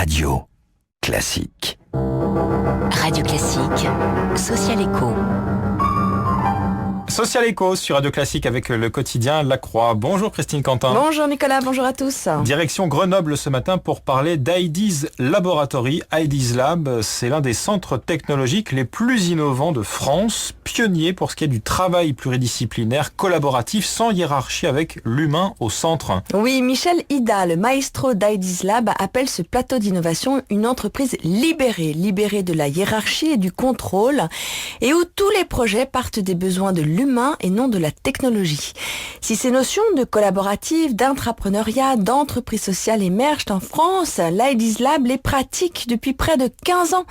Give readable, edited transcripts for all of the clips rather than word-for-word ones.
Radio Classique. Radio Classique, Social Echo. Social Echo sur Radio Classique avec le quotidien La Croix. Bonjour Christine Quentin. Bonjour Nicolas, bonjour à tous. Direction Grenoble ce matin pour parler d'IDEAS Laboratory. IDEAS Lab, c'est l'un des centres technologiques les plus innovants de France, pionnier pour ce qui est du travail pluridisciplinaire, collaboratif, sans hiérarchie, avec l'humain au centre. Oui, Michel Ida, le maestro d'IDEAS Lab, appelle ce plateau d'innovation une entreprise libérée de la hiérarchie et du contrôle, et où tous les projets partent des besoins de l'humain et non de la technologie. Si ces notions de collaboratif, d'intrapreneuriat, d'entreprise sociale émergent en France, l'IDEAS Lab les pratique depuis près de 15 ans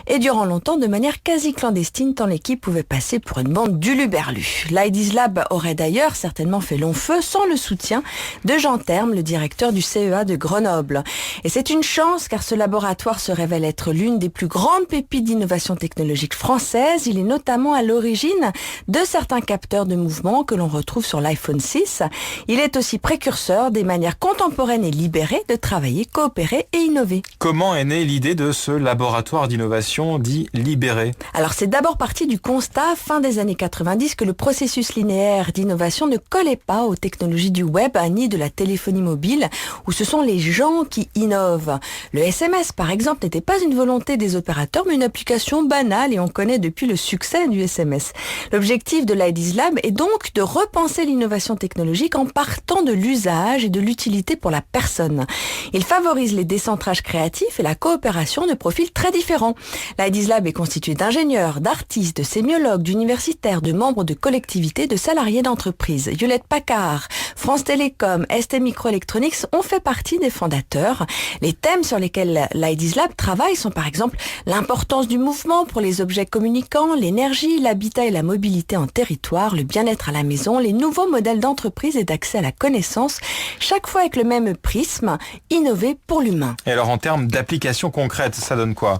et durant longtemps de manière quasi clandestine, tant l'équipe pouvait passer pour une bande d'uluberlus. L'IDEAS Lab aurait d'ailleurs certainement fait long feu sans le soutien de Jean Terme, le directeur du CEA de Grenoble. Et c'est une chance car ce laboratoire se révèle être l'une des plus grandes pépites d'innovation technologique française. Il est notamment à l'origine de certains capteurs de mouvement que l'on retrouve sur l'iPhone 6. Il est aussi précurseur des manières contemporaines et libérées de travailler, coopérer et innover. Comment est née l'idée de ce laboratoire d'innovation dit libéré ? Alors c'est d'abord parti du constat, fin des années 90, que le processus linéaire d'innovation ne collait pas aux technologies du web ni de la téléphonie mobile, où ce sont les gens qui innovent. Le SMS, par exemple, n'était pas une volonté des opérateurs, mais une application banale, et on connaît depuis le succès du SMS. L'objectif de l'IDEAS Lab est donc de repenser l'innovation technologique en partant de l'usage et de l'utilité pour la personne. Il favorise les décentrages créatifs et la coopération de profils très différents. L'IDEAS Lab est constitué d'ingénieurs, d'artistes, de sémiologues, d'universitaires, de membres de collectivités, de salariés d'entreprises. Hewlett Packard, France Télécom, ST Microelectronics ont fait partie des fondateurs. Les thèmes sur lesquels l'IDEAS Lab travaille sont par exemple l'importance du mouvement pour les objets communicants, l'énergie, l'habitat et la mobilité en territoire, le bien-être à la maison, les nouveaux modèles d'entreprise et d'accès à la connaissance, chaque fois avec le même prisme, innover pour l'humain. Et alors en termes d'applications concrètes, ça donne quoi ?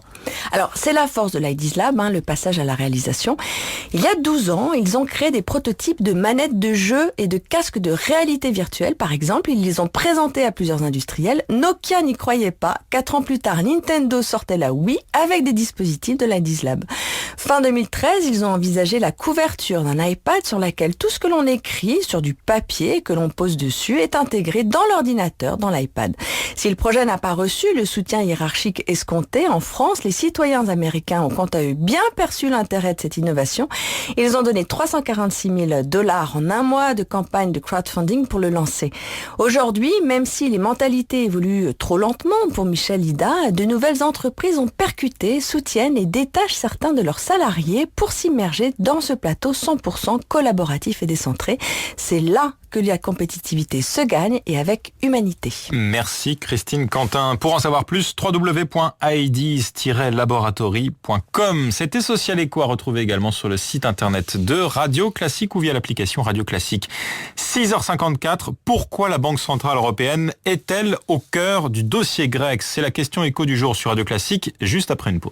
Alors c'est la force de l'IDEAS Lab, le passage à la réalisation. Il y a 12 ans, ils ont créé des prototypes de manettes de jeux et de casques de réalité virtuelle, par exemple. Ils les ont présentés à plusieurs industriels. Nokia n'y croyait pas. 4 ans plus tard, Nintendo sortait la Wii avec des dispositifs de l'IDEAS Lab. Fin 2013, ils ont envisagé la couverture d'un iPad sur laquelle tout ce que l'on écrit sur du papier que l'on pose dessus est intégré dans l'ordinateur, dans l'iPad. Si le projet n'a pas reçu le soutien hiérarchique escompté, en France, les citoyens américains ont quant à eux bien perçu l'intérêt de cette innovation. Ils ont donné $346 000 en un mois de campagne de crowdfunding pour le lancer. Aujourd'hui, même si les mentalités évoluent trop lentement pour Michel Ida, de nouvelles entreprises ont percuté, soutiennent et détachent certains de leurs salariés pour s'immerger dans ce plateau 100% collaboratif et décentré. C'est là que la compétitivité se gagne et avec humanité. Merci Christine Quentin. Pour en savoir plus, www.ideas-laboratory.com. C'était Social Echo à retrouver également sur le site internet de Radio Classique ou via l'application Radio Classique. 6h54, pourquoi la Banque Centrale Européenne est-elle au cœur du dossier grec ? C'est la question écho du jour sur Radio Classique, juste après une pause.